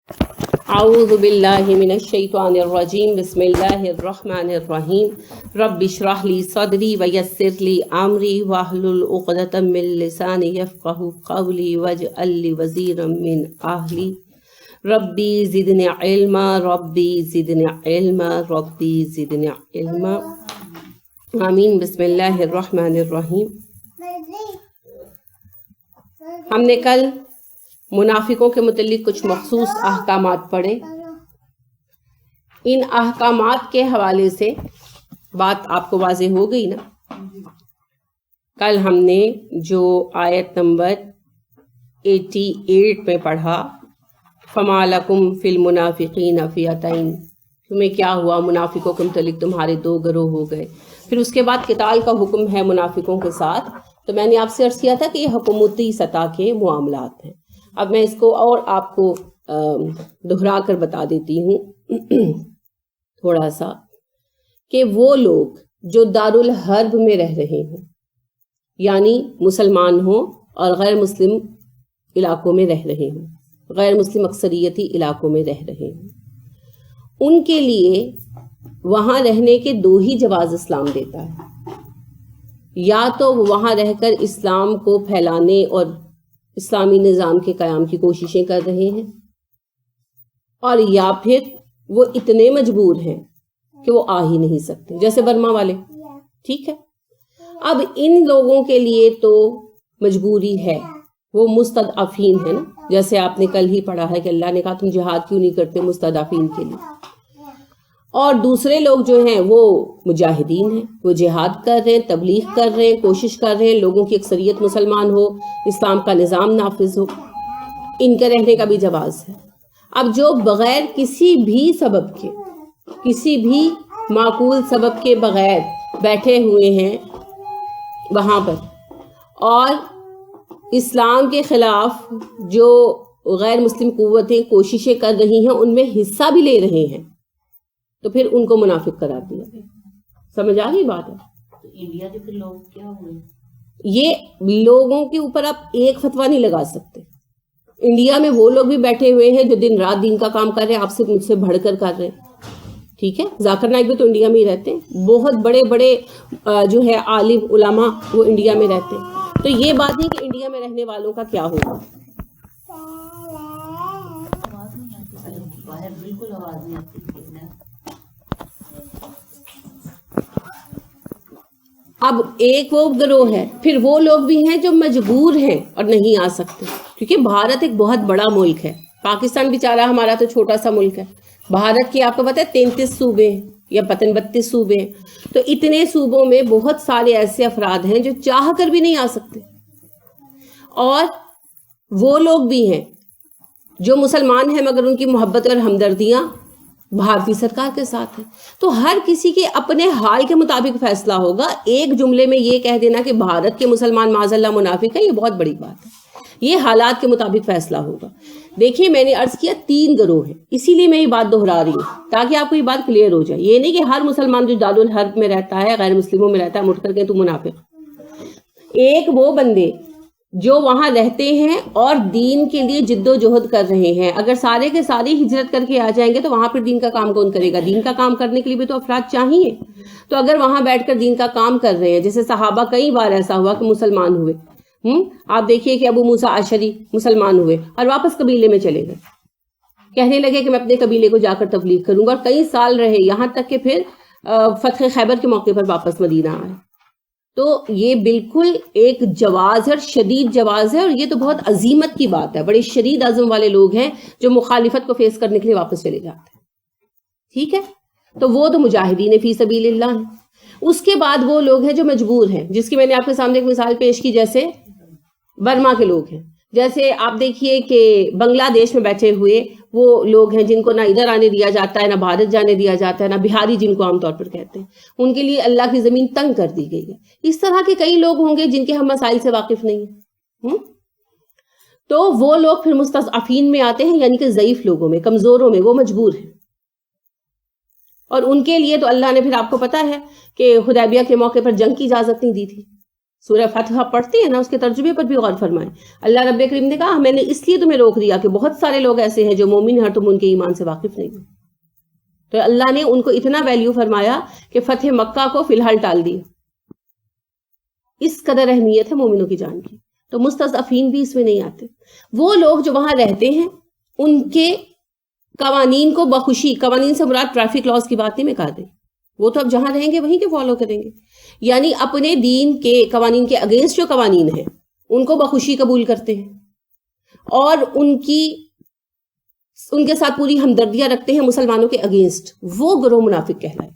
اعوذ باللہ من الشیطان الرجیم بسم اللہ الرحمن الرحیم رب اشرح لی صدری ویسر لی امری واحلل عقدۃ من لسانی یفقہوا قولی واجعل لی وزیرا من اہلی ربی زدنی علما ربی زدنی علما ربی زدنی علما آمین۔ بسم اللہ الرحمن الرحیم۔ ہم نے کل منافقوں کے متعلق کچھ مخصوص احکامات پڑھے۔ ان احکامات کے حوالے سے بات آپ کو واضح ہو گئی نا؟ کل ہم نے جو آیت نمبر 88 میں پڑھا، فما لکم فی المنافقین فئتین، تمہیں کیا ہوا، منافقوں کے متعلق تمہارے دو گروہ ہو گئے۔ پھر اس کے بعد قتال کا حکم ہے منافقوں کے ساتھ۔ تو میں نے آپ سے عرض کیا تھا کہ یہ حکومتی سطح کے معاملات ہیں۔ اب میں اس کو اور آپ کو دہرا کر بتا دیتی ہوں تھوڑا سا، کہ وہ لوگ جو دارالحرب میں رہ رہے ہیں، یعنی مسلمان ہوں اور غیر مسلم علاقوں میں رہ رہے ہوں، غیر مسلم اکثریتی علاقوں میں رہ رہے ہیں، ان کے لیے وہاں رہنے کے دو ہی جواز اسلام دیتا ہے۔ یا تو وہ وہاں رہ کر اسلام کو پھیلانے اور اسلامی نظام کے قیام کی کوششیں کر رہے ہیں، اور یا پھر وہ اتنے مجبور ہیں کہ وہ آ ہی نہیں سکتے، جیسے برما والے۔ ٹھیک ہے، اب ان لوگوں کے لیے تو مجبوری ہے، وہ مستضعفین ہیں نا، جیسے آپ نے کل ہی پڑھا ہے کہ اللہ نے کہا تم جہاد کیوں نہیں کرتے مستضعفین کے لیے۔ اور دوسرے لوگ جو ہیں وہ مجاہدین ہیں، وہ جہاد کر رہے ہیں، تبلیغ کر رہے ہیں، کوشش کر رہے ہیں لوگوں کی اکثریت مسلمان ہو، اسلام کا نظام نافذ ہو، ان کے رہنے کا بھی جواز ہے۔ اب جو بغیر کسی بھی سبب کے، کسی بھی معقول سبب کے بغیر بیٹھے ہوئے ہیں وہاں پر، اور اسلام کے خلاف جو غیر مسلم قوتیں کوششیں کر رہی ہیں ان میں حصہ بھی لے رہے ہیں، تو پھر ان کو منافق قرار دیا گیا۔ سمجھ آ گئی بات ہے؟ انڈیا کے پھر لوگ کیا ہوئے؟ یہ لوگوں کے اوپر آپ ایک فتویٰ نہیں لگا سکتے۔ انڈیا میں وہ لوگ بھی بیٹھے ہوئے ہیں جو دن رات دین کا کام کر رہے ہیں، آپ سے مجھ سے بڑھ کر کر رہے ہیں۔ ٹھیک ہے، ذاکر نائک بھی تو انڈیا میں ہی رہتے ہیں، بہت بڑے بڑے جو ہے عالم علماء وہ انڈیا میں رہتے ہیں۔ تو یہ بات ہے کہ انڈیا میں رہنے والوں کا کیا ہوگا۔ آواز نہیں آتی، باہر بالکل آواز نہیں آتی۔ اب ایک وہ گروہ ہے، پھر وہ لوگ بھی ہیں جو مجبور ہیں اور نہیں آ سکتے، کیونکہ بھارت ایک بہت بڑا ملک ہے۔ پاکستان بیچارہ ہمارا تو چھوٹا سا ملک ہے، بھارت کے آپ کو پتہ ہے 33 صوبے ہیں یا 32 صوبے ہیں، تو اتنے صوبوں میں بہت سارے ایسے افراد ہیں جو چاہ کر بھی نہیں آ سکتے، اور وہ لوگ بھی ہیں جو مسلمان ہیں مگر ان کی محبت اور ہمدردیاں بھارتی سرکار کے ساتھ ہے۔ تو ہر کسی کے اپنے حال کے مطابق فیصلہ ہوگا۔ ایک جملے میں یہ کہہ دینا کہ بھارت کے مسلمان معاذ اللہ منافق ہیں، یہ بہت بڑی بات ہے۔ یہ حالات کے مطابق فیصلہ ہوگا۔ دیکھیے میں نے عرض کیا 3 گروہ ہیں، اسی لیے میں یہ بات دہرا رہی ہوں تاکہ آپ کو یہ بات کلیئر ہو جائے۔ یہ نہیں کہ ہر مسلمان جو دارالحرب میں رہتا ہے، غیر مسلموں میں رہتا ہے، مٹ کر کے تو منافق۔ ایک وہ بندے جو وہاں رہتے ہیں اور دین کے لیے جد و جہد کر رہے ہیں، اگر سارے کے سارے ہجرت کر کے آ جائیں گے تو وہاں پر دین کا کام کون کرے گا؟ دین کا کام کرنے کے لیے بھی تو افراد چاہیے۔ تو اگر وہاں بیٹھ کر دین کا کام کر رہے ہیں، جیسے صحابہ کئی بار ایسا ہوا کہ مسلمان ہوئے، آپ دیکھیے کہ ابو موسیٰ اشعری مسلمان ہوئے اور واپس قبیلے میں چلے گئے، کہنے لگے کہ میں اپنے قبیلے کو جا کر تبلیغ کروں گا، اور کئی سال رہے، یہاں تک کہ پھر فتح خیبر کے موقع پر واپس مدینہ آئے۔ تو یہ بالکل ایک جواز ہے، شدید جواز ہے، اور یہ تو بہت عظیمت کی بات ہے۔ بڑے شدید عزم والے لوگ ہیں جو مخالفت کو فیس کرنے کے لیے واپس چلے جاتے ہیں۔ ٹھیک ہے، تو وہ تو مجاہدین فی سبیل اللہ ہیں۔ اس کے بعد وہ لوگ ہیں جو مجبور ہیں، جس کی میں نے آپ کے سامنے ایک مثال پیش کی، جیسے برما کے لوگ ہیں۔ جیسے آپ دیکھیے کہ بنگلہ دیش میں بیٹھے ہوئے وہ لوگ ہیں جن کو نہ ادھر آنے دیا جاتا ہے، نہ بھارت جانے دیا جاتا ہے، نہ بہاری جن کو عام طور پر کہتے ہیں، ان کے لیے اللہ کی زمین تنگ کر دی گئی ہے۔ اس طرح کے کئی لوگ ہوں گے جن کے ہم مسائل سے واقف نہیں ہیں، تو وہ لوگ پھر مستضعفین میں آتے ہیں، یعنی کہ ضعیف لوگوں میں، کمزوروں میں، وہ مجبور ہیں۔ اور ان کے لیے تو اللہ نے پھر آپ کو پتا ہے کہ حدیبیہ کے موقع پر جنگ کی اجازت نہیں دی تھی، سورہ فتح پڑھتے ہیں نا، اس کے ترجمے پر بھی غور فرمائیں. اللہ رب کریم نے کہا میں نے اس لیے تمہیں روک دیا کہ بہت سارے لوگ ایسے ہیں جو مومن ہیں اور تم ان کے ایمان سے واقف نہیں ہو. تو اللہ نے ان کو اتنا ویلیو فرمایا کہ فتح مکہ کو فی الحال ٹال دیا. اس قدر اہمیت ہے مومنوں کی جان کی. تو مستضعفین بھی اس میں نہیں آتے. وہ لوگ جو وہاں رہتے ہیں ان کے قوانین کو بخوشی، قوانین سے مراد ٹریفک لاز کی بات نہیں میں کہا دیں، وہ تو اب جہاں رہیں گے وہیں کے فالو کریں گے. یعنی اپنے دین کے قوانین کے اگینسٹ جو قوانین ہیں ان کو بخوشی قبول کرتے ہیں اور ان کے ساتھ پوری ہمدردیاں رکھتے ہیں مسلمانوں کے اگینسٹ. وہ گروہ منافق کہلائے.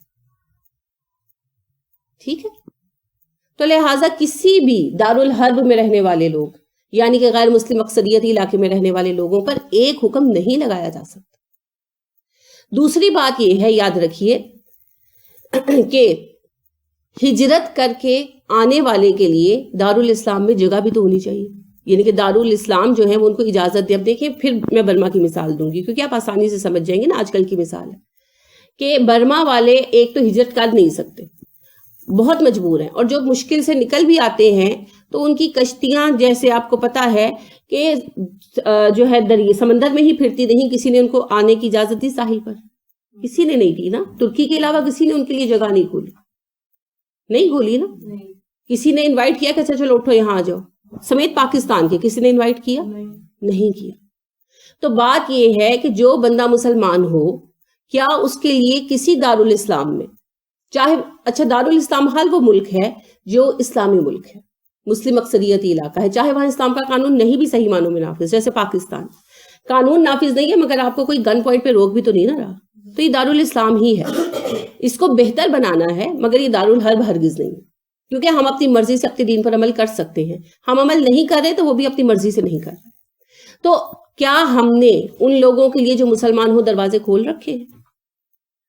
ٹھیک ہے. تو لہٰذا کسی بھی دارالحرب میں رہنے والے لوگ یعنی کہ غیر مسلم اکثریتی علاقے میں رہنے والے لوگوں پر ایک حکم نہیں لگایا جا سکتا. دوسری بات یہ ہے، یاد رکھیے کہ ہجرت کر کے آنے والے کے لیے دارالاسلام میں جگہ بھی تو ہونی چاہیے. یعنی کہ دارالاسلام جو ہے وہ ان کو اجازت دے. اب دیکھیں پھر میں برما کی مثال دوں گی کیونکہ آپ آسانی سے سمجھ جائیں گے نا. آج کل کی مثال ہے کہ برما والے ایک تو ہجرت کر نہیں سکتے، بہت مجبور ہیں، اور جو مشکل سے نکل بھی آتے ہیں تو ان کی کشتیاں جیسے آپ کو پتا ہے کہ جو ہے دریا سمندر میں ہی پھرتی نہیں. کسی نے ان کو آنے کی اجازت دی ساحل پر؟ کسی نے نہیں دی نا. ترکی کے علاوہ کسی نے ان کے لیے جگہ نہیں کھولی نا. کسی نے انوائٹ کیا کہ اچھا چلو اٹھو یہاں آ جاؤ، سمیت پاکستان کے کسی نے انوائٹ کیا؟ نہیں کیا. تو بات یہ ہے کہ جو بندہ مسلمان ہو کیا اس کے لیے کسی دارالاسلام میں، چاہے اچھا دارالاسلام حال وہ ملک ہے جو اسلامی ملک ہے، مسلم اکثریتی علاقہ ہے، چاہے وہاں اسلام کا قانون نہیں بھی صحیح معنوں میں نافذ، جیسے پاکستان قانون نافذ نہیں ہے مگر آپ کو کوئی گن پوائنٹ پہ روک بھی تو نہیں نہ رہا، تو یہ دارالاسلام ہی ہے. اس کو بہتر بنانا ہے مگر یہ دارالحرب ہرگز نہیں ہے، کیونکہ ہم اپنی مرضی سے اپنے دین پر عمل کر سکتے ہیں. ہم عمل نہیں کر رہے تو وہ بھی اپنی مرضی سے نہیں کر رہے. تو کیا ہم نے ان لوگوں کے لیے جو مسلمان ہو دروازے کھول رکھے ہیں؟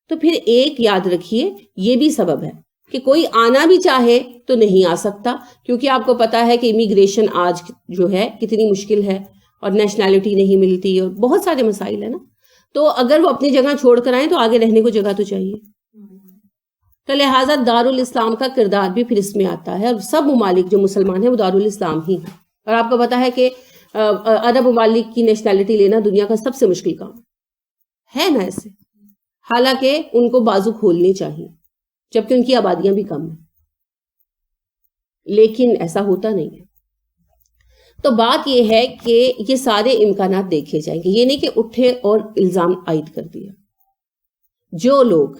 تو پھر ایک یاد رکھیے یہ بھی سبب ہے کہ کوئی آنا بھی چاہے تو نہیں آ سکتا، کیونکہ آپ کو پتا ہے کہ امیگریشن آج جو ہے کتنی مشکل ہے اور نیشنلٹی نہیں ملتی اور بہت سارے مسائل ہیں نا. تو اگر وہ اپنی جگہ چھوڑ کر آئیں تو آگے رہنے کو جگہ تو چاہیے. تو لہٰذا دارالاسلام کا کردار بھی پھر اس میں آتا ہے، اور سب ممالک جو مسلمان ہیں وہ دارالاسلام ہی ہیں. اور آپ کو پتا ہے کہ عرب ممالک کی نیشنلٹی لینا دنیا کا سب سے مشکل کام ہے نا ایسے، حالانکہ ان کو بازو کھولنے چاہیے جبکہ ان کی آبادیاں بھی کم ہیں، لیکن ایسا ہوتا نہیں ہے. تو بات یہ ہے کہ یہ سارے امکانات دیکھے جائیں گے. یہ نہیں کہ اٹھے اور الزام عائد کر دیا. جو لوگ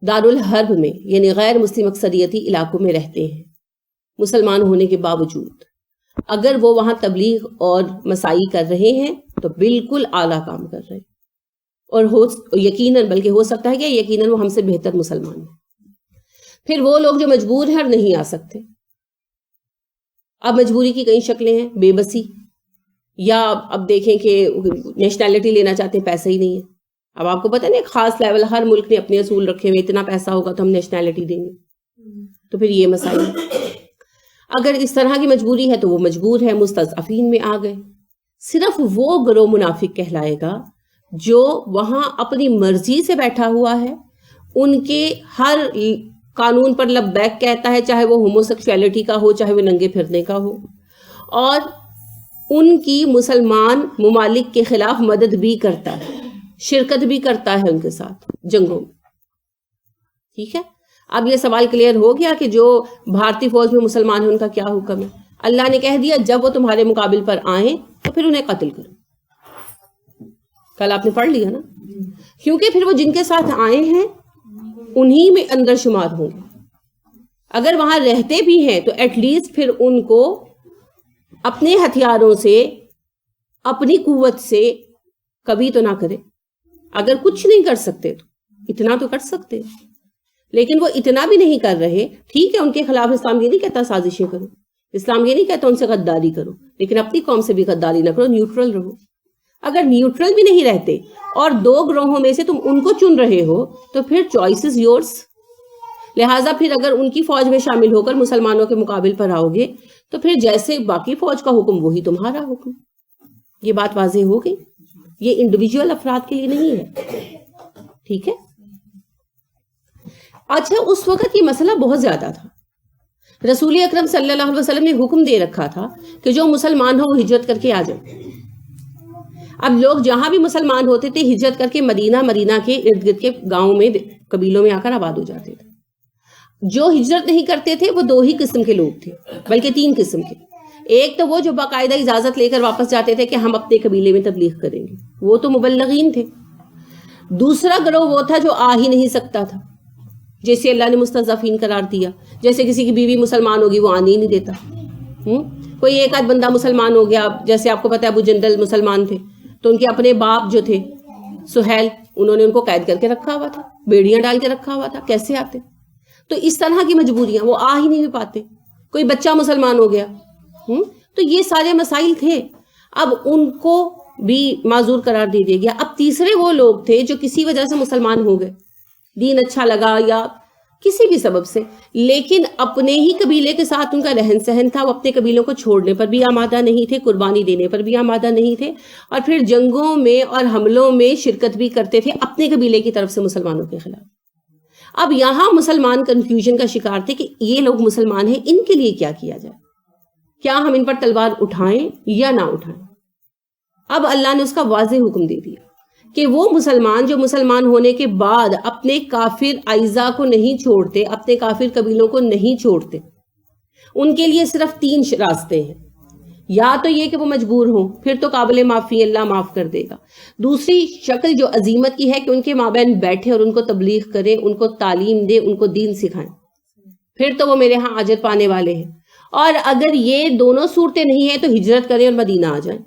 دارالحرب میں یعنی غیر مسلم اکثریتی علاقوں میں رہتے ہیں مسلمان ہونے کے باوجود، اگر وہ وہاں تبلیغ اور مساعی کر رہے ہیں تو بالکل اعلیٰ کام کر رہے ہیں، اور یقیناً بلکہ ہو سکتا ہے کہ یقیناً وہ ہم سے بہتر مسلمان ہیں. پھر وہ لوگ جو مجبور ہیں اور نہیں آ سکتے، اب مجبوری کی کئی شکلیں ہیں، بے بسی، یا اب دیکھیں کہ نیشنلٹی لینا چاہتے ہیں، پیسہ ہی نہیں ہے. اب آپ کو پتہ نہیں خاص لیول ہر ملک نے اپنے اصول رکھے ہوئے، اتنا پیسہ ہوگا تو ہم نیشنلٹی دیں گے. تو پھر یہ مسائل، اگر اس طرح کی مجبوری ہے تو وہ مجبور ہے، مستضعفین میں آ گئے. صرف وہ گروہ منافق کہلائے گا جو وہاں اپنی مرضی سے بیٹھا ہوا ہے، ان کے ہر قانون پر لبیک کہتا ہے، چاہے وہ ہومو سیکشولیٹی کا ہو چاہے وہ ننگے پھرنے کا ہو، اور ان کی مسلمان ممالک کے خلاف مدد بھی کرتا ہے، شرکت بھی کرتا ہے ان کے ساتھ جنگوں میں. ٹھیک ہے. اب یہ سوال کلیئر ہو گیا کہ جو بھارتی فوج میں مسلمان ہیں ان کا کیا حکم ہے. اللہ نے کہہ دیا جب وہ تمہارے مقابل پر آئیں تو پھر انہیں قتل کرو. کل آپ نے پڑھ لیا نا، کیونکہ پھر وہ جن کے ساتھ آئے ہیں انہی میں اندر شمار ہوں گے. اگر وہاں رہتے بھی ہیں تو ایٹ لیسٹ پھر ان کو اپنے ہتھیاروں سے اپنی قوت سے کبھی تو نہ کرے. اگر کچھ نہیں کر سکتے تو اتنا تو کر سکتے، لیکن وہ اتنا بھی نہیں کر رہے. ٹھیک ہے ان کے خلاف اسلام یہ نہیں کہتا سازشیں کرو، اسلام یہ نہیں کہتا ان سے غداری کرو، لیکن اپنی قوم سے بھی غداری نہ کرو، نیوٹرل رہو. اگر نیوٹرل بھی نہیں رہتے اور دو گروہوں میں سے تم ان کو چن رہے ہو تو پھر چوائس از یورس. لہٰذا پھر اگر ان کی فوج میں شامل ہو کر مسلمانوں کے مقابل پر آؤ گے تو پھر جیسے باقی فوج کا حکم وہی تمہارا حکم. یہ بات واضح ہو گئی. یہ انڈیویجول افراد کے لیے نہیں ہے. ٹھیک ہے. اچھا اس وقت یہ مسئلہ بہت زیادہ تھا رسول اکرم صلی اللہ علیہ وسلم نے حکم دے رکھا تھا کہ جو مسلمان ہو وہ ہجرت کر کے آ جائے. اب لوگ جہاں بھی مسلمان ہوتے تھے ہجرت کر کے مدینہ کے ارد گرد کے گاؤں میں قبیلوں میں آ کر آباد ہو جاتے تھے. جو ہجرت نہیں کرتے تھے وہ 2 ہی قسم کے لوگ تھے، بلکہ 3 قسم کے. ایک تو وہ جو باقاعدہ اجازت لے کر واپس جاتے تھے کہ ہم اپنے قبیلے میں تبلیغ کریں گے، وہ تو مبلغین تھے. دوسرا گروہ وہ تھا جو آ ہی نہیں سکتا تھا، جیسے اللہ نے مستضعفین قرار دیا. جیسے کسی کی بیوی مسلمان ہوگی وہ آنے ہی نہیں دیتا. کوئی ایک آدھ بندہ مسلمان ہو گیا، جیسے آپ کو پتہ ہے ابو جندل مسلمان تھے تو ان کے اپنے باپ جو تھے سہیل، انہوں نے ان کو قید کر کے رکھا ہوا تھا، بیڑیاں ڈال کے رکھا ہوا تھا، کیسے آتے؟ تو اس طرح کی مجبوریاں، وہ آ ہی نہیں پاتے. کوئی بچہ مسلمان ہو گیا، تو یہ سارے مسائل تھے. اب ان کو بھی معذور قرار دے دیا گیا. اب تیسرے وہ لوگ تھے جو کسی وجہ سے مسلمان ہو گئے، دین اچھا لگا یا کسی بھی سبب سے، لیکن اپنے ہی قبیلے کے ساتھ ان کا رہن سہن تھا، وہ اپنے قبیلوں کو چھوڑنے پر بھی آمادہ نہیں تھے، قربانی دینے پر بھی آمادہ نہیں تھے، اور پھر جنگوں میں اور حملوں میں شرکت بھی کرتے تھے اپنے قبیلے کی طرف سے مسلمانوں کے خلاف. اب یہاں مسلمان کنفیوژن کا شکار تھے کہ یہ لوگ مسلمان ہیں، ان کے لیے کیا کیا جائے، کیا ہم ان پر تلوار اٹھائیں یا نہ اٹھائیں. اب اللہ نے اس کا واضح حکم دے دیا کہ وہ مسلمان جو مسلمان ہونے کے بعد اپنے کافر اعزاء کو نہیں چھوڑتے، اپنے کافر قبیلوں کو نہیں چھوڑتے، ان کے لیے صرف 3 راستے ہیں. یا تو یہ کہ وہ مجبور ہوں، پھر تو قابل معافی، اللہ معاف کر دے گا. دوسری شکل جو عزیمت کی ہے کہ ان کے مابین بیٹھے اور ان کو تبلیغ کریں، ان کو تعلیم دے، ان کو دین سکھائیں، پھر تو وہ میرے ہاں اجر پانے والے ہیں. اور اگر یہ دونوں صورتیں نہیں ہیں تو ہجرت کریں اور مدینہ آ جائیں.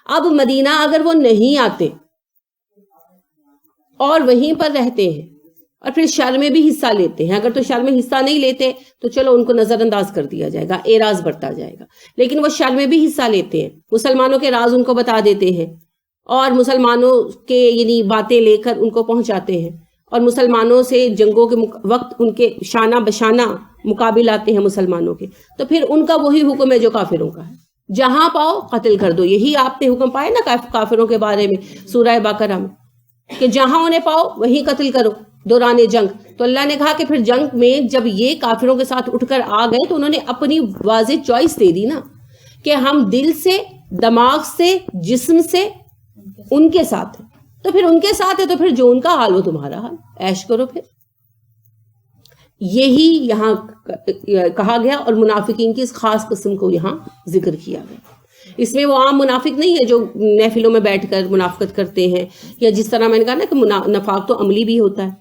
اب مدینہ اگر وہ نہیں آتے اور وہیں پر رہتے ہیں اور پھر شر میں بھی حصہ لیتے ہیں، اگر تو شر میں حصہ نہیں لیتے تو چلو ان کو نظر انداز کر دیا جائے گا، اعراض برتا جائے گا. لیکن وہ شر میں بھی حصہ لیتے ہیں، مسلمانوں کے راز ان کو بتا دیتے ہیں اور مسلمانوں کے یعنی باتیں لے کر ان کو پہنچاتے ہیں، اور مسلمانوں سے جنگوں کے وقت ان کے شانہ بشانہ مقابل آتے ہیں مسلمانوں کے، تو پھر ان کا وہی حکم ہے جو کافروں کا ہے، جہاں پاؤ قتل کر دو. یہی آپ نے حکم پائے نا کافروں کے بارے میں سورہ بقرہ میں کہ جہاں انہیں پاؤ وہیں قتل کرو دوران جنگ. تو اللہ نے کہا کہ پھر جنگ میں جب یہ کافروں کے ساتھ اٹھ کر آ گئے تو انہوں نے اپنی واضح چوائس دے دی نا کہ ہم دل سے، دماغ سے، جسم سے ان کے ساتھ ہیں. تو پھر ان کے ساتھ ہے تو پھر جو ان کا حال ہو تمہارا حال، عیش کرو. پھر یہی یہاں کہا گیا، اور منافقین کی اس خاص قسم کو یہاں ذکر کیا گیا. اس میں وہ عام منافق نہیں ہے جو محفلوں میں بیٹھ کر منافقت کرتے ہیں، یا جس طرح میں نے کہا نا کہ نفاق تو عملی بھی ہوتا ہے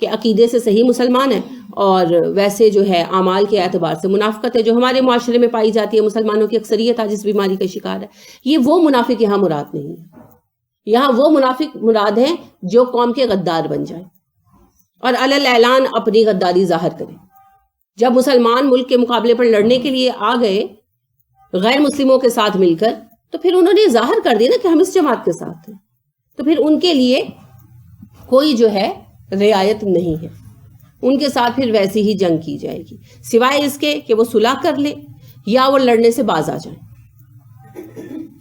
کہ عقیدے سے صحیح مسلمان ہے اور ویسے جو ہے اعمال کے اعتبار سے منافقت ہے، جو ہمارے معاشرے میں پائی جاتی ہے. مسلمانوں کی اکثریت آج اس بیماری کا شکار ہے. یہ وہ منافق یہاں مراد نہیں ہے. یہاں وہ منافق مراد ہیں جو قوم کے غدار بن جائیں اور علی اعلان اپنی غداری ظاہر کریں. جب مسلمان ملک کے مقابلے پر لڑنے کے لیے آ گئے غیر مسلموں کے ساتھ مل کر، تو پھر انہوں نے ظاہر کر دیا نا کہ ہم اس جماعت کے ساتھ ہیں، تو پھر ان کے لیے کوئی جو ہے رعایت نہیں ہے. ان کے ساتھ پھر ویسی ہی جنگ کی جائے گی، سوائے اس کے کہ وہ صلح کر لے یا وہ لڑنے سے باز آ جائیں.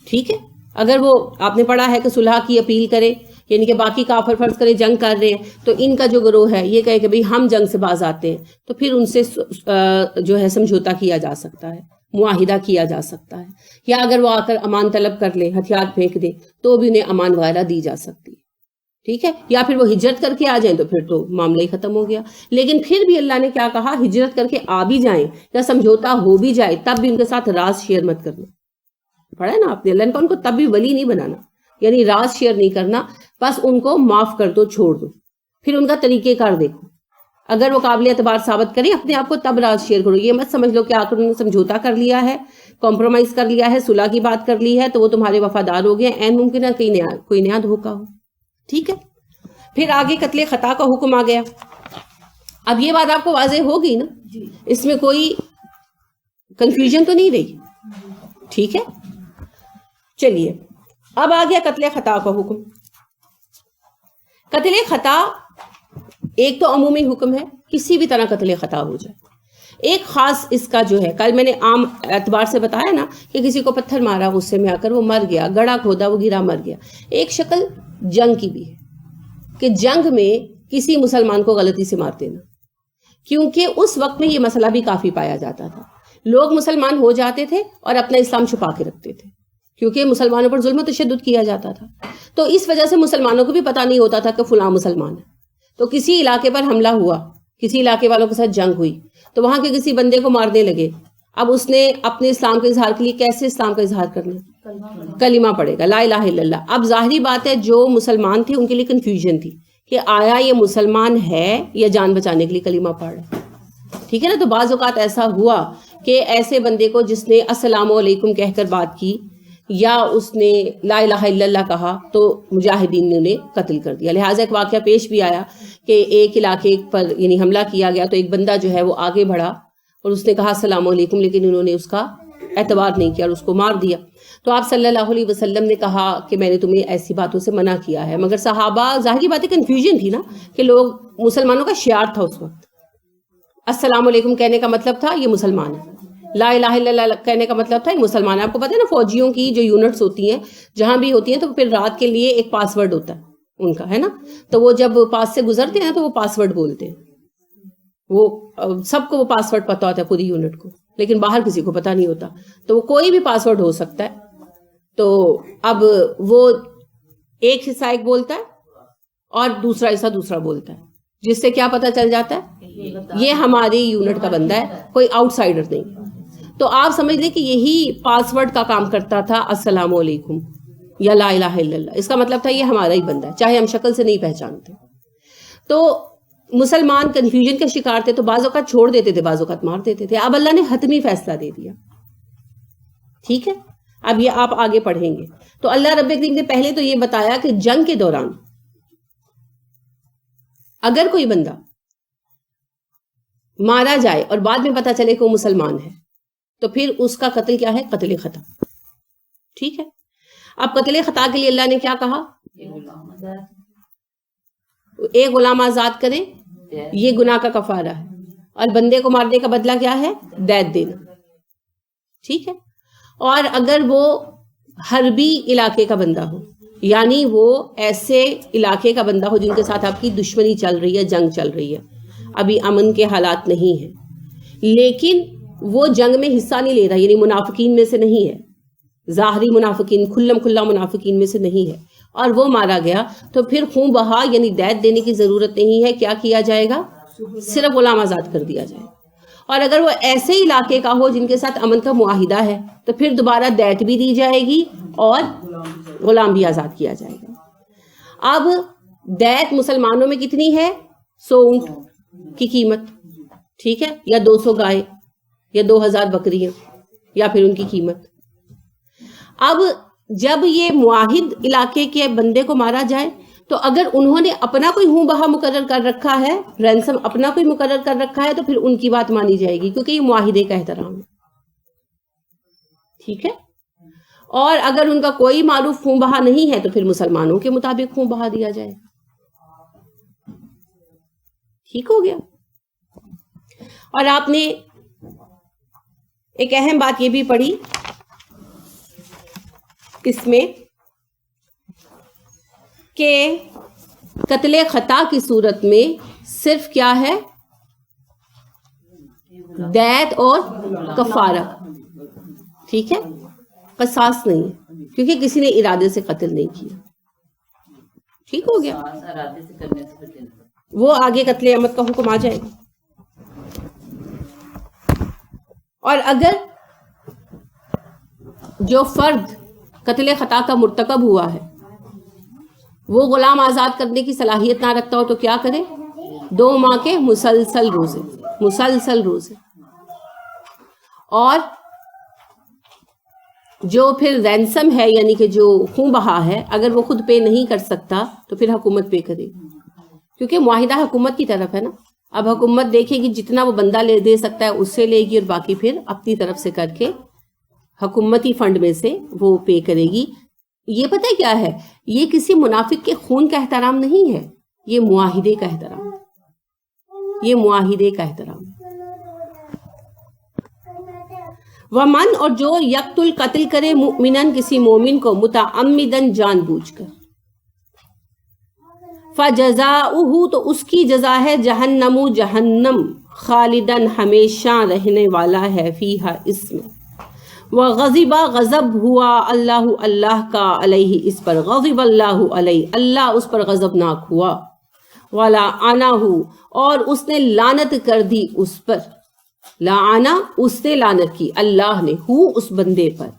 ٹھیک ہے، اگر وہ آپ نے پڑھا ہے کہ صلح کی اپیل کرے، یعنی کہ باقی کافر فرض کرے جنگ کر رہے ہیں تو ان کا جو گروہ ہے یہ کہے کہ بھئی ہم جنگ سے باز آتے ہیں، تو پھر ان سے جو ہے سمجھوتا کیا جا سکتا ہے، معاہدہ کیا جا سکتا ہے. یا اگر وہ آ کر امان طلب کر لے، ہتھیار پھینک دے، تو بھی انہیں امان وغیرہ دی جا سکتی ہے. ٹھیک ہے، یا پھر وہ ہجرت کر کے آ جائیں تو پھر تو معاملہ ہی ختم ہو گیا. لیکن پھر بھی اللہ نے کیا کہا، ہجرت کر کے آ بھی جائیں یا سمجھوتا ہو بھی جائے تب بھی ان کے ساتھ راز شیئر مت کرنا. پڑھا ہے نا آپ نے، اللہ نے کہا ان کو تب بھی ولی نہیں بنانا، یعنی راز شیئر نہیں کرنا، بس ان کو معاف کر دو، چھوڑ دو. پھر ان کا طریقہ کار دیکھو، اگر وہ قابل اعتبار ثابت کریں اپنے آپ کو تب راز شیئر کرو. یہ مت سمجھ لو کہ آخر انہوں نے سمجھوتا کر لیا ہے، کمپرومائز کر لیا ہے، صلح کی بات کر لی ہے تو وہ تمہارے وفادار ہو گئے. عین ممکن ہے کوئی نیا دھوکہ ہو. ٹھیک ہے، پھر آگے قتل خطا کا حکم آ گیا. اب یہ بات آپ کو واضح ہوگی نا، اس میں کوئی کنفیوژن تو نہیں رہی. ٹھیک ہے، چلیے اب آ گیا قتل خطا کا حکم. قتل خطا ایک تو عمومی حکم ہے، کسی بھی طرح قتل خطا ہو جائے. ایک خاص اس کا جو ہے، کل میں نے عام اعتبار سے بتایا نا کہ کسی کو پتھر مارا غصے میں آ کر وہ مر گیا، گڑھا کھودا وہ گرا مر گیا. ایک شکل جنگ کی بھی ہے کہ جنگ میں کسی مسلمان کو غلطی سے مار دینا. کیونکہ اس وقت میں یہ مسئلہ بھی کافی پایا جاتا تھا. لوگ مسلمان ہو جاتے تھے اور اپنا اسلام چھپا کے رکھتے تھے کیونکہ مسلمانوں پر ظلم و تشدد کیا جاتا تھا. تو اس وجہ سے مسلمانوں کو بھی پتہ نہیں ہوتا تھا کہ فلاں مسلمان ہے. تو کسی علاقے پر حملہ ہوا, کسی علاقے والوں کے ساتھ جنگ ہوئی, تو وہاں کے کسی بندے کو مارنے لگے. اب اس نے اپنے اسلام کے اظہار کے لیے کیسے اسلام کا اظہار کرنا؟ کلمہ پڑھے گا, لا الہ الا اللہ. اب ظاہری بات ہے جو مسلمان تھے ان کے لیے کنفیوژن تھی کہ آیا یہ مسلمان ہے یا جان بچانے کے لیے کلمہ پڑھ رہا ہے. ٹھیک ہے نا. تو بعض اوقات ایسا ہوا کہ ایسے بندے کو جس نے السلام علیکم کہہ کر بات کی یا اس نے لا الہ الا اللہ کہا تو مجاہدین نے انہیں قتل کر دیا. لہٰذا ایک واقعہ پیش بھی آیا کہ ایک علاقے پر یعنی حملہ کیا گیا تو ایک بندہ جو ہے وہ آگے بڑھا اور اس نے کہا السلام علیکم, لیکن انہوں نے اس کا اعتبار نہیں کیا اور اس کو مار دیا. تو آپ صلی اللہ علیہ وسلم نے کہا کہ میں نے تمہیں ایسی باتوں سے منع کیا ہے. مگر صحابہ, ظاہری بات ہے کنفیوژن تھی نا کہ لوگ, مسلمانوں کا شعار تھا اس وقت, السلام علیکم کہنے کا مطلب تھا یہ مسلمان ہے, لا الہ الا اللہ کہنے کا مطلب تھا یہ مسلمان ہے. آپ کو پتہ ہے نا فوجیوں کی جو یونٹس ہوتی ہیں جہاں بھی ہوتی ہیں تو پھر رات کے لیے ایک پاس ورڈ ہوتا ہے ان کا, ہے نا. تو وہ جب پاس سے گزرتے ہیں تو وہ پاس ورڈ بولتے ہیں. وہ سب کو وہ پاس ورڈ پتہ ہوتا ہے پوری یونٹ کو, لیکن باہر کسی کو پتہ نہیں ہوتا. تو وہ کوئی بھی پاس ورڈ ہو سکتا ہے. تو اب وہ ایک حصہ ایک بولتا ہے اور دوسرا حصہ دوسرا بولتا ہے, جس سے کیا پتہ چل جاتا ہے یہ ہماری یونٹ کا بندہ ہے, کوئی آؤٹ سائڈر نہیں. تو آپ سمجھ لیں کہ یہی پاس ورڈ کا کام کرتا تھا السلام علیکم یا لا الہ الا اللہ. اس کا مطلب تھا یہ ہمارا ہی بندہ ہے, چاہے ہم شکل سے نہیں پہچانتے. تو مسلمان کنفیوژن کے شکار تھے, تو بعض اوقات چھوڑ دیتے تھے, بعض اوقات مار دیتے تھے. اب اللہ نے حتمی فیصلہ دے دیا. ٹھیک ہے, اب یہ آپ آگے پڑھیں گے. تو اللہ رب کریم نے پہلے تو یہ بتایا کہ جنگ کے دوران اگر کوئی بندہ مارا جائے اور بعد میں پتا چلے کہ وہ مسلمان ہے تو پھر اس کا قتل کیا ہے؟ قتل خطا. ٹھیک ہے. اب قتل خطا کے لیے اللہ نے کیا کہا؟ ایک غلام آزاد کریں, یہ گناہ کا کفارہ ہے, اور بندے کو مارنے کا بدلہ کیا ہے؟ دیت دینا. ٹھیک ہے. اور اگر وہ حربی علاقے کا بندہ ہو, یعنی وہ ایسے علاقے کا بندہ ہو جن کے ساتھ آپ کی دشمنی چل رہی ہے, جنگ چل رہی ہے, ابھی امن کے حالات نہیں ہیں, لیکن وہ جنگ میں حصہ نہیں لے رہا, یعنی منافقین میں سے نہیں ہے, ظاہری منافقین, کھلم کھلا منافقین میں سے نہیں ہے, اور وہ مارا گیا, تو پھر خون بہا یعنی دیت دینے کی ضرورت نہیں ہے. کیا کیا جائے گا؟ صرف غلام آزاد کر دیا جائے. اور اگر وہ ایسے علاقے کا ہو جن کے ساتھ امن کا معاہدہ ہے تو پھر دوبارہ دیت بھی دی جائے گی اور غلام بھی آزاد کیا جائے گا. اب دیت مسلمانوں میں کتنی ہے؟ 100 اونٹ کی قیمت. ٹھیک ہے, یا 200 گائے یا 2000 بکریاں, یا پھر ان کی قیمت. اب جب یہ معاہد علاقے کے بندے کو مارا جائے تو اگر انہوں نے اپنا کوئی ہوں بہا مقرر کر رکھا ہے, رینسم اپنا کوئی مقرر کر رکھا ہے, تو پھر ان کی بات مانی جائے گی کیونکہ یہ معاہدے کا احترام ہے. ٹھیک ہے. اور اگر ان کا کوئی معروف ہوں بہا نہیں ہے تو پھر مسلمانوں کے مطابق ہوں بہا دیا جائے. ٹھیک ہو گیا. اور آپ نے ایک اہم بات یہ بھی پڑھی اس میں کہ قتل خطا کی صورت میں صرف کیا ہے؟ دیت اور کفارہ. ٹھیک ہے, قصاص نہیں ہے کیونکہ کسی نے ارادے سے قتل نہیں کیا. ٹھیک ہو گیا. وہ آگے قتل عمد کا حکم آ جائے گا. اور اگر جو فرد قتل خطا کا مرتکب ہوا ہے وہ غلام آزاد کرنے کی صلاحیت نہ رکھتا ہو تو کیا کرے؟ 2 ماہ کے مسلسل روزے. اور جو پھر رینسم ہے یعنی کہ جو خون بہا ہے, اگر وہ خود پے نہیں کر سکتا تو پھر حکومت پے کرے گی, کیونکہ معاہدہ حکومت کی طرف ہے نا. اب حکومت دیکھے گی جتنا وہ بندہ دے سکتا ہے اس سے لے گی, اور باقی پھر اپنی طرف سے کر کے حکومتی فنڈ میں سے وہ پے کرے گی. یہ پتہ کیا ہے؟ یہ کسی منافق کے خون کا احترام نہیں ہے, یہ معاہدے کا احترام ہے. یہ معاہدے کا احترام ہے. ومن, اور جو یقتل قتل کرے مؤمنن کسی مومن کو متعمدن جان بوجھ کر, فجزاؤہ تو اس کی جزا ہے جہنم خالدن ہمیشہ رہنے والا ہے، فیہا اس میں، وغضب غضب ہوا اللہ اللہ کا علیہ اس پر، غضب اللہ علیہ اللہ اس پر غضبناک ہوا، ولعنہ اور اس نے لعنت کر دی اس پر، لعنا اس نے لعنت کی اللہ نے، ہو اس بندے پر،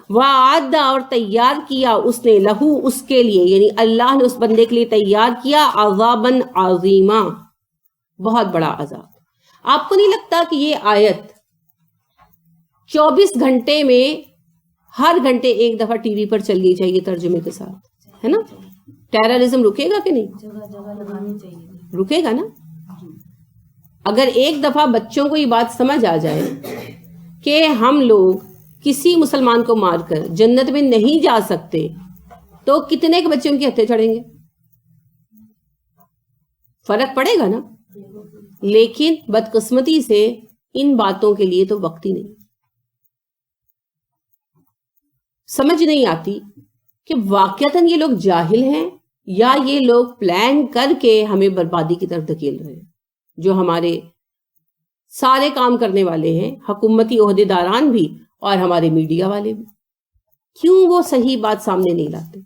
وعد اور تیار کیا اس نے لہو اس کے لیے، یعنی اللہ نے اس بندے کے لیے تیار کیا عذاباً عظیما، بہت بڑا عذاب۔ آپ کو نہیں لگتا کہ یہ آیت 24 گھنٹے میں ہر گھنٹے ایک دفعہ ٹی وی پر چلنی چاہیے ترجمے کے ساتھ، ہے نا؟ ٹیررزم رکے گا کہ نہیں؟ جگہ جگہ لگانی چاہیے، رکے گا نا؟ اگر ایک دفعہ بچوں کو یہ بات سمجھ آ جائے کہ ہم لوگ کسی مسلمان کو مار کر جنت میں نہیں جا سکتے، تو کتنے کے بچے ان کے ہتھے چڑھیں گے؟ فرق پڑے گا نا؟ لیکن بدقسمتی سے ان باتوں کے لیے تو وقت ہی نہیں، سمجھ نہیں آتی کہ واقعتاً یہ لوگ جاہل ہیں یا یہ لوگ پلان کر کے ہمیں بربادی کی طرف دھکیل رہے ہیں۔ جو ہمارے سارے کام کرنے والے ہیں، حکومتی عہدیداران بھی اور ہمارے میڈیا والے بھی، کیوں وہ صحیح بات سامنے نہیں لاتے؟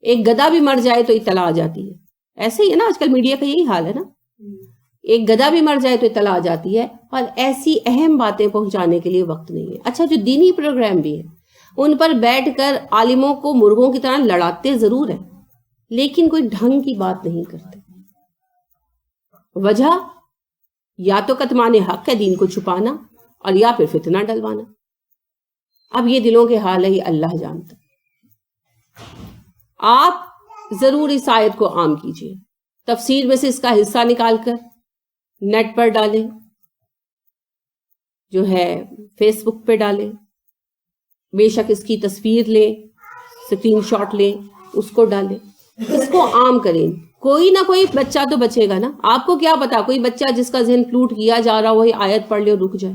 ایک گدھا بھی مر جائے تو اطلاع آ جاتی ہے، ایسے ہی ہے نا، آج کل میڈیا کا یہی حال ہے نا، ایک گدھا بھی مر جائے تو اطلاع آ جاتی ہے، اور ایسی اہم باتیں پہنچانے کے لیے وقت نہیں ہے۔ اچھا، جو دینی پروگرام بھی ہیں ان پر بیٹھ کر عالموں کو مرغوں کی طرح لڑاتے ضرور ہیں، لیکن کوئی ڈھنگ کی بات نہیں کرتے۔ وجہ یا تو کتمان حق ہے، دین کو چھپانا، اور یا پھر فتنہ ڈلوانا۔ اب یہ دلوں کے حال ہے، یہ اللہ جانتا۔ آپ ضرور اس آیت کو عام کیجئے، تفسیر میں سے اس کا حصہ نکال کر نیٹ پر ڈالیں، جو ہے فیس بک پہ ڈالیں، بے شک اس کی تصویر لیں، اسکرین شاٹ لیں، اس کو ڈالیں، اس کو عام کریں۔ کوئی نہ کوئی بچہ تو بچے گا نا۔ آپ کو کیا پتا، کوئی بچہ جس کا ذہن فلوٹ کیا جا رہا وہی آیت پڑھ لے اور رک جائے،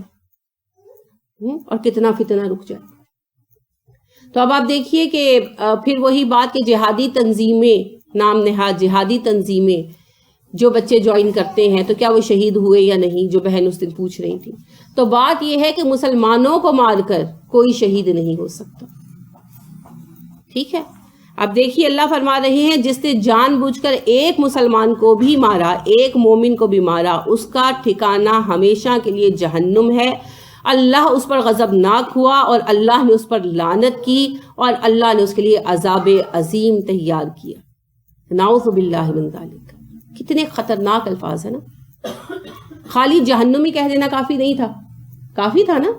اور کتنا فتنہ رک جائے۔ تو اب آپ دیکھیے کہ پھر وہی بات کہ جہادی تنظیمیں، نام نہاد جہادی تنظیمیں جو بچے جوائن کرتے ہیں، تو کیا وہ شہید ہوئے یا نہیں؟ جو بہن اس دن پوچھ رہی تھی، تو بات یہ ہے کہ مسلمانوں کو مار کر کوئی شہید نہیں ہو سکتا، ٹھیک ہے؟ اب دیکھیے اللہ فرما رہے ہیں جس نے جان بوجھ کر ایک مسلمان کو بھی مارا، ایک مومن کو بھی مارا، اس کا ٹھکانہ ہمیشہ کے لیے جہنم ہے، اللہ اس پر غضبناک ہوا اور اللہ نے اس پر لعنت کی اور اللہ نے اس کے لیے عذاب عظیم تیار کیا۔ نعوذ باللہ من ذالک۔ کتنے خطرناک الفاظ ہیں نا۔ خالی جہنم ہی کہہ دینا کافی نہیں تھا، کافی تھا نا۔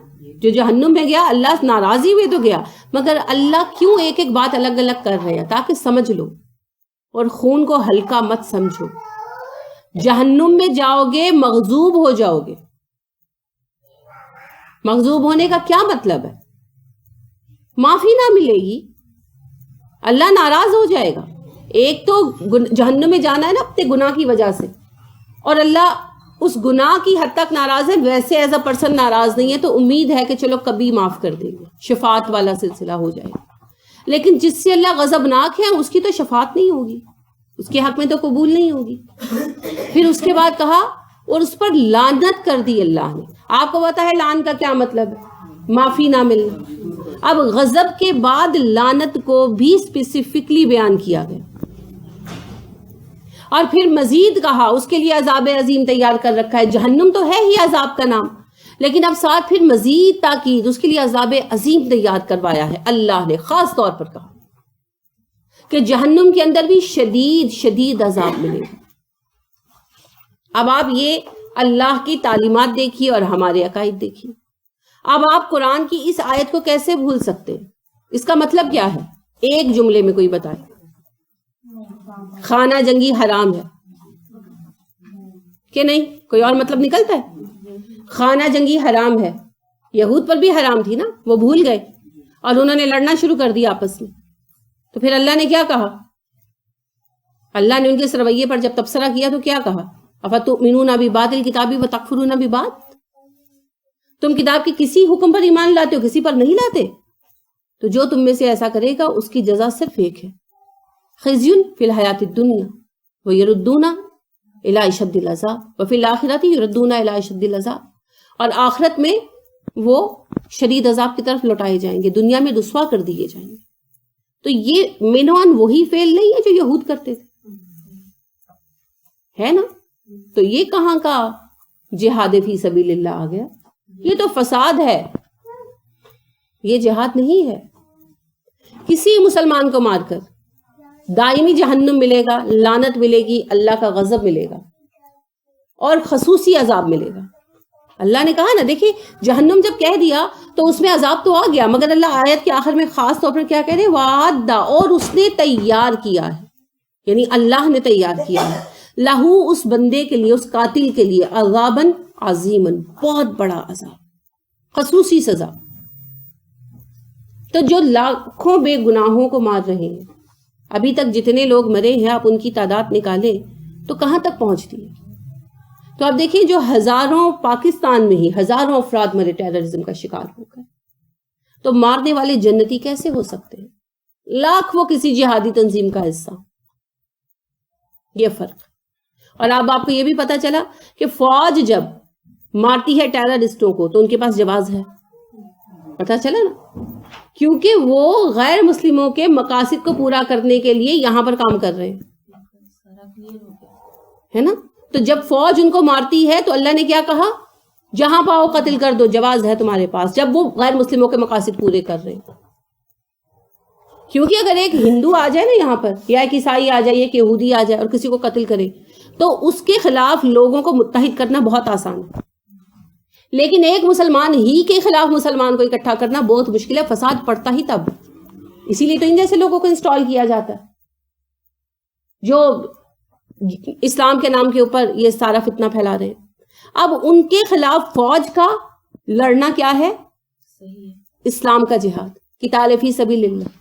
جو جہنم میں گیا اللہ ناراضی ہوئے تو گیا، مگر اللہ کیوں ایک ایک بات الگ الگ کر رہے ہیں؟ تاکہ سمجھ لو اور خون کو ہلکا مت سمجھو۔ جہنم میں جاؤ گے مغضوب ہو جاؤ گے۔ مغضوب ہونے کا کیا مطلب ہے؟ معافی نہ ملے گی، اللہ ناراض ہو جائے گا۔ ایک تو جہنم میں جانا ہے نا اپنے گناہ کی وجہ سے، اور اللہ اس گناہ کی حد تک ناراض ہے، ویسے ایز اے پرسن ناراض نہیں ہے، تو امید ہے کہ چلو کبھی معاف کر دیں گے، شفاعت والا سلسلہ ہو جائے گا۔ لیکن جس سے اللہ غضبناک ہے اس کی تو شفاعت نہیں ہوگی، اس کے حق میں تو قبول نہیں ہوگی۔ پھر اس کے بعد کہا اور اس پر لعنت کر دی اللہ نے۔ آپ کو پتا ہے لعن کا کیا مطلب ہے؟ معافی نہ ملنا۔ اب غضب کے بعد لعنت کو بھی اسپیسیفکلی بیان کیا گیا، اور پھر مزید کہا اس کے لیے عذاب عظیم تیار کر رکھا ہے۔ جہنم تو ہے ہی عذاب کا نام، لیکن اب ساتھ پھر مزید تاکید، اس کے لیے عذاب عظیم تیار کروایا ہے۔ اللہ نے خاص طور پر کہا کہ جہنم کے اندر بھی شدید شدید عذاب ملے گا۔ اب آپ یہ اللہ کی تعلیمات دیکھیے اور ہمارے عقائد دیکھیے۔ اب آپ قرآن کی اس آیت کو کیسے بھول سکتے ہیں؟ اس کا مطلب کیا ہے؟ ایک جملے میں کوئی بتائے۔ خانہ جنگی حرام ہے کہ نہیں؟ کوئی اور مطلب نکلتا ہے؟ خانہ جنگی حرام ہے، یہود پر بھی حرام تھی نا، وہ بھول گئے اور انہوں نے لڑنا شروع کر دیا آپس میں۔ تو پھر اللہ نے کیا کہا؟ اللہ نے ان کے اس رویے پر جب تبصرہ کیا تو کیا کہا؟ افتؤمنون ببعض الکتاب وتکفرون ببعض، تم کتاب کے کسی حکم پر ایمان لاتے ہو، کسی پر نہیں لاتے، تو جو تم میں سے ایسا کرے گا اس کی جزا صرف ایک ہے، خزی فی الحیات الدنیا ویردون الی اشد العذاب وفی الآخرۃ یردون الی اشد العذاب، اور آخرت میں وہ شدید عذاب کی طرف لوٹائے جائیں گے، دنیا میں رسوا کر دیے جائیں گے۔ تو یہ مینوان وہی فعل نہیں ہے جو یہود کرتے تھے، ہے نا؟ تو یہ کہاں کا جہاد فی سبیل اللہ آ گیا؟ یہ تو فساد ہے، یہ جہاد نہیں ہے۔ کسی مسلمان کو مار کر دائمی جہنم ملے گا، لعنت ملے گی، اللہ کا غضب ملے گا اور خصوصی عذاب ملے گا۔ اللہ نے کہا نا، دیکھیں جہنم جب کہہ دیا تو اس میں عذاب تو آ گیا، مگر اللہ آیت کے آخر میں خاص طور پر کیا کہہ رہے؟ وعدہ، اور اس نے تیار کیا ہے، یعنی اللہ نے تیار کیا ہے، لہو اس بندے کے لیے، اس قاتل کے لیے، عذاباً عظیماً، بہت بڑا عذاب، خصوصی سزا۔ تو جو لاکھوں بے گناہوں کو مار رہے ہیں، ابھی تک جتنے لوگ مرے ہیں آپ ان کی تعداد نکالیں تو کہاں تک پہنچتی ہے؟ تو آپ دیکھیں جو ہزاروں، پاکستان میں ہی ہزاروں افراد مرے ٹیررزم کا شکار ہو کر، تو مارنے والے جنتی کیسے ہو سکتے ہیں؟ لاکھ وہ کسی جہادی تنظیم کا حصہ، یہ فرق۔ اور اب آپ کو یہ بھی پتا چلا کہ فوج جب مارتی ہے ٹیررسٹوں کو تو ان کے پاس جواز ہے، پتا چلا نا، کیونکہ وہ غیر مسلموں کے مقاصد کو پورا کرنے کے لیے یہاں پر کام کر رہے ہیں، ہے نا؟ تو جب فوج ان کو مارتی ہے تو اللہ نے کیا کہا؟ جہاں پاؤ قتل کر دو، جواز ہے تمہارے پاس، جب وہ غیر مسلموں کے مقاصد پورے کر رہے ہیں۔ کیونکہ اگر ایک ہندو آ جائے نا یہاں پر، یا ایک عیسائی آ جائے، ایک یہودی آ جائے اور کسی کو قتل کرے، تو اس کے خلاف لوگوں کو متحد کرنا بہت آسان ہے، لیکن ایک مسلمان ہی کے خلاف مسلمان کو اکٹھا کرنا بہت مشکل ہے، فساد پڑتا ہی تب۔ اسی لیے تو ان جیسے لوگوں کو انسٹال کیا جاتا ہے جو اسلام کے نام کے اوپر یہ سارا فتنہ پھیلا رہے ہیں۔ اب ان کے خلاف فوج کا لڑنا کیا ہے؟ اسلام کا جہاد، قتال فی سبیل اللہ۔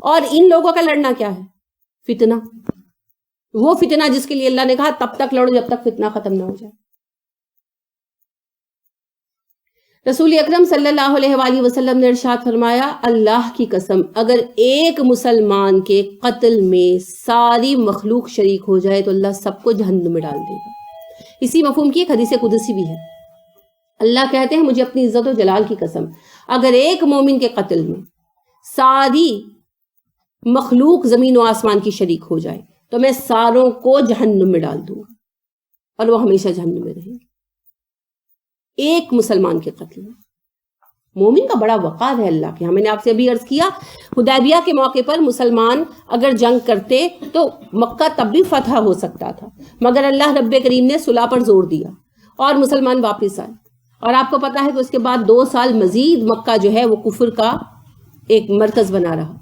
اور ان لوگوں کا لڑنا کیا ہے؟ فتنہ، وہ فتنہ جس کے لیے اللہ نے کہا تب تک لڑو جب تک فتنہ ختم نہ ہو جائے۔ رسول اکرم صلی اللہ علیہ وآلہ وسلم نے ارشاد فرمایا، اللہ کی قسم اگر ایک مسلمان کے قتل میں ساری مخلوق شریک ہو جائے تو اللہ سب کو جہنم میں ڈال دے گا۔ اسی مفہوم کی ایک حدیث قدسی بھی ہے، اللہ کہتے ہیں مجھے اپنی عزت و جلال کی قسم، اگر ایک مومن کے قتل میں ساری مخلوق زمین و آسمان کی شریک ہو جائے تو میں ساروں کو جہنم میں ڈال دوں گا اور وہ ہمیشہ جہنم میں رہیں گے۔ ایک مسلمان کے قتل میں مومن کا بڑا وقار ہے اللہ کے ہاں۔ میں نے آپ سے ابھی عرض کیا، حدیبیہ کے موقع پر مسلمان اگر جنگ کرتے تو مکہ تب بھی فتح ہو سکتا تھا، مگر اللہ رب کریم نے صلح پر زور دیا اور مسلمان واپس آئے۔ اور آپ کو پتا ہے کہ اس کے بعد 2 سال مزید مکہ جو ہے وہ کفر کا ایک مرکز بنا رہا۔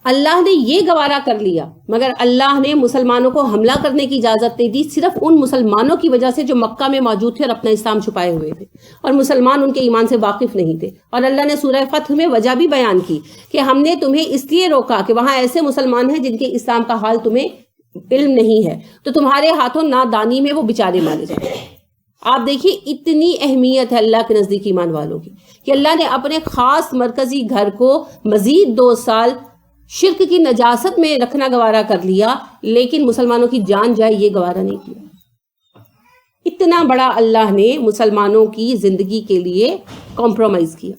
اللہ نے یہ گوارا کر لیا، مگر اللہ نے مسلمانوں کو حملہ کرنے کی اجازت نہیں دی، صرف ان مسلمانوں کی وجہ سے جو مکہ میں موجود تھے اور اپنا اسلام چھپائے ہوئے تھے، اور مسلمان ان کے ایمان سے واقف نہیں تھے۔ اور اللہ نے سورہ فتح میں وجہ بھی بیان کی کہ ہم نے تمہیں اس لیے روکا کہ وہاں ایسے مسلمان ہیں جن کے اسلام کا حال تمہیں علم نہیں ہے، تو تمہارے ہاتھوں نادانی میں وہ بیچارے مارے جائیں۔ آپ دیکھیے اتنی اہمیت ہے اللہ کے نزدیک ایمان والوں کی کہ اللہ نے اپنے خاص مرکزی گھر کو مزید 2 سال شرک کی نجاست میں رکھنا گوارا کر لیا، لیکن مسلمانوں کی جان جائے یہ گوارا نہیں کیا۔ اتنا بڑا اللہ نے مسلمانوں کی زندگی کے لیے کمپرومائز کیا۔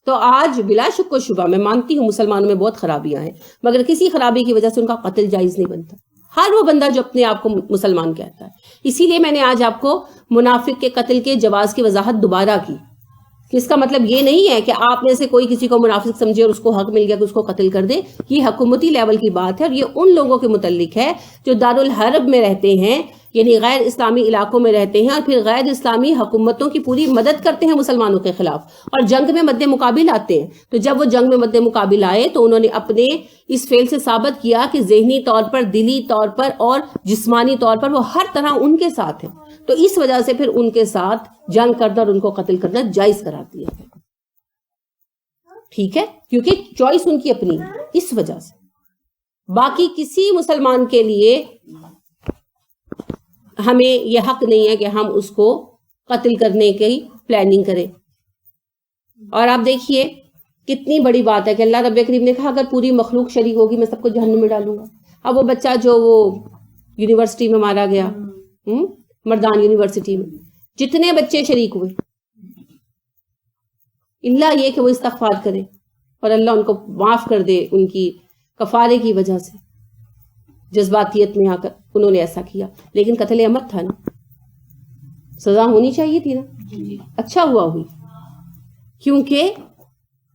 تو آج بلا شک و شبہ میں مانتی ہوں مسلمانوں میں بہت خرابیاں ہیں، مگر کسی خرابی کی وجہ سے ان کا قتل جائز نہیں بنتا، ہر وہ بندہ جو اپنے آپ کو مسلمان کہتا ہے۔ اسی لیے میں نے آج آپ کو منافق کے قتل کے جواز کی وضاحت دوبارہ کی، کہ اس کا مطلب یہ نہیں ہے کہ آپ میں سے کوئی کسی کو منافق سمجھے اور اس کو حق مل گیا کہ اس کو قتل کر دے۔ یہ حکومتی لیول کی بات ہے، اور یہ ان لوگوں کے متعلق ہے جو دارالحرب میں رہتے ہیں، یعنی غیر اسلامی علاقوں میں رہتے ہیں، اور پھر غیر اسلامی حکومتوں کی پوری مدد کرتے ہیں مسلمانوں کے خلاف اور جنگ میں مد مقابل آتے ہیں۔ تو جب وہ جنگ میں مد مقابل آئے تو انہوں نے اپنے اس فعل سے ثابت کیا کہ ذہنی طور پر، دلی طور پر اور جسمانی طور پر وہ ہر طرح ان کے ساتھ ہیں، تو اس وجہ سے پھر ان کے ساتھ جنگ کرنا اور ان کو قتل کرنا جائز قرار دیا ہے۔ ٹھیک ہے، کیونکہ چوائس ان کی اپنی ہے، اس وجہ سے۔ باقی کسی مسلمان کے لیے ہمیں یہ حق نہیں ہے کہ ہم اس کو قتل کرنے کی پلاننگ کریں۔ اور آپ دیکھیے کتنی بڑی بات ہے کہ اللہ رب کریم نے کہا اگر پوری مخلوق شریک ہوگی میں سب کو جہنم میں ڈالوں گا۔ اب وہ بچہ جو وہ یونیورسٹی میں مارا گیا، مردان یونیورسٹی میں، جتنے بچے شریک ہوئے، اللہ یہ کہ وہ استغفار کرے اور اللہ ان کو معاف کر دے، ان کی کفارے کی وجہ سے جذباتیت میں آ کر انہوں نے ایسا کیا، لیکن قتل عمد تھا نا، سزا ہونی چاہیے تھی نا. اچھا ہوا ہوئی، کیونکہ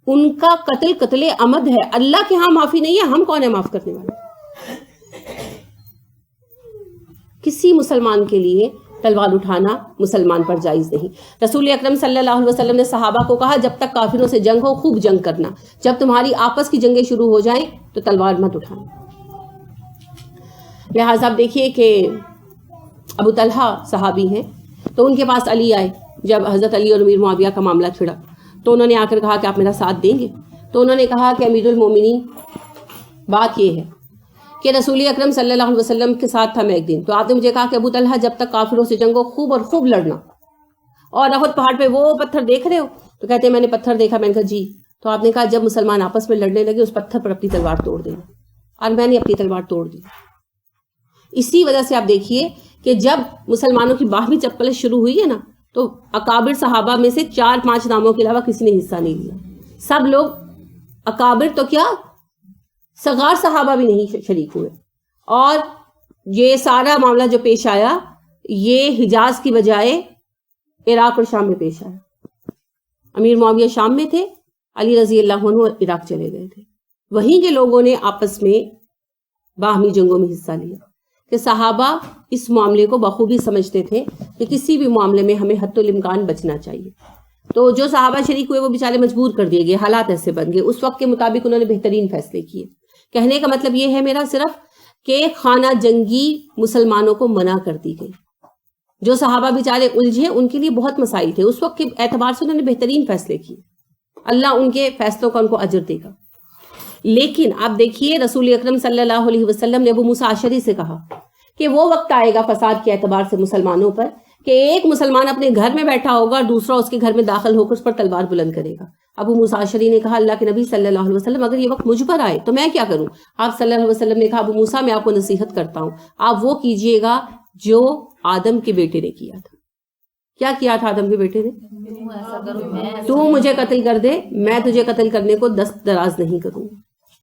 ان کا قتل عمد ہے. اللہ کے ہاں معافی نہیں ہے، ہم کون ہے معاف کرنے والے؟ کسی مسلمان کے لیے تلوار اٹھانا مسلمان پر جائز نہیں. رسول اکرم صلی اللہ علیہ وسلم نے صحابہ کو کہا جب تک کافروں سے جنگ ہو خوب جنگ کرنا، جب تمہاری آپس کی جنگیں شروع ہو جائیں تو تلوار مت اٹھانا. لہٰذا آپ دیکھیے کہ ابو طلحہ صحابی ہیں، تو ان کے پاس علی آئے جب حضرت علی اور امیر معاویہ کا معاملہ چھڑا، تو انہوں نے آ کر کہا کہ آپ میرا ساتھ دیں گے؟ تو انہوں نے کہا کہ امیر المومنین بات یہ ہے کہ رسول اکرم صلی اللہ علیہ وسلم کے ساتھ تھا میں ایک دن، تو آپ نے مجھے کہا کہ ابو طلحہ جب تک کافروں سے جنگ ہو خوب اور خوب لڑنا، اور احد پہاڑ پہ وہ پتھر دیکھ رہے ہو؟ تو کہتے ہیں میں نے پتھر دیکھا. میں نے کہا جی. تو آپ نے کہا جب مسلمان آپس میں لڑنے لگے اس پتھر پر اپنی تلوار توڑ دینا، اور میں نے اپنی تلوار توڑ دی. اسی وجہ سے آپ دیکھیے کہ جب مسلمانوں کی باہمی چپلش شروع ہوئی ہے نا، تو اکابر صحابہ میں سے 4-5 ناموں کے علاوہ کسی نے حصہ نہیں لیا. سب لوگ اکابر تو کیا صغار صحابہ بھی نہیں شریک ہوئے. اور یہ سارا معاملہ جو پیش آیا یہ حجاز کی بجائے عراق اور شام میں پیش آیا. امیر معاویہ شام میں تھے، علی رضی اللہ عنہ عراق چلے گئے تھے. وہیں کے لوگوں نے آپس میں باہمی جنگوں میں حصہ لیا کہ صحابہ اس معاملے کو بخوبی سمجھتے تھے کہ کسی بھی معاملے میں ہمیں حد الامکان بچنا چاہیے. تو جو صحابہ شریک ہوئے وہ بیچارے مجبور کر دیے گئے، حالات ایسے بن گئے. اس وقت کے مطابق انہوں نے بہترین فیصلے کیے. کہنے کا مطلب یہ ہے میرا صرف کہ خانہ جنگی مسلمانوں کو منع کر دی گئی. جو صحابہ بیچارے الجھے ان کے لیے بہت مسائل تھے، اس وقت کے اعتبار سے انہوں نے بہترین فیصلے کیے. اللہ ان کے فیصلوں کا ان کو اجر دے گا. لیکن آپ دیکھیے رسول اکرم صلی اللہ علیہ وسلم نے ابو موسیٰ اشعری سے کہا کہ وہ وقت آئے گا فساد کے اعتبار سے مسلمانوں پر کہ ایک مسلمان اپنے گھر میں بیٹھا ہوگا اور دوسرا اس کے گھر میں داخل ہو کر اس پر تلوار بلند کرے گا. ابو موسیٰ اشعری نے کہا اللہ کے نبی صلی اللہ علیہ وسلم اگر یہ وقت مجھ پر آئے تو میں کیا کروں؟ آپ صلی اللہ علیہ وسلم نے کہا ابو موسیٰ میں آپ کو نصیحت کرتا ہوں، آپ وہ کیجئے گا جو آدم کے بیٹے نے کیا تھا. کیا کیا تھا آدم کے بیٹے نے؟ تو مجھے قتل کر دے، میں تجھے قتل کرنے کو دست دراز نہیں کروں.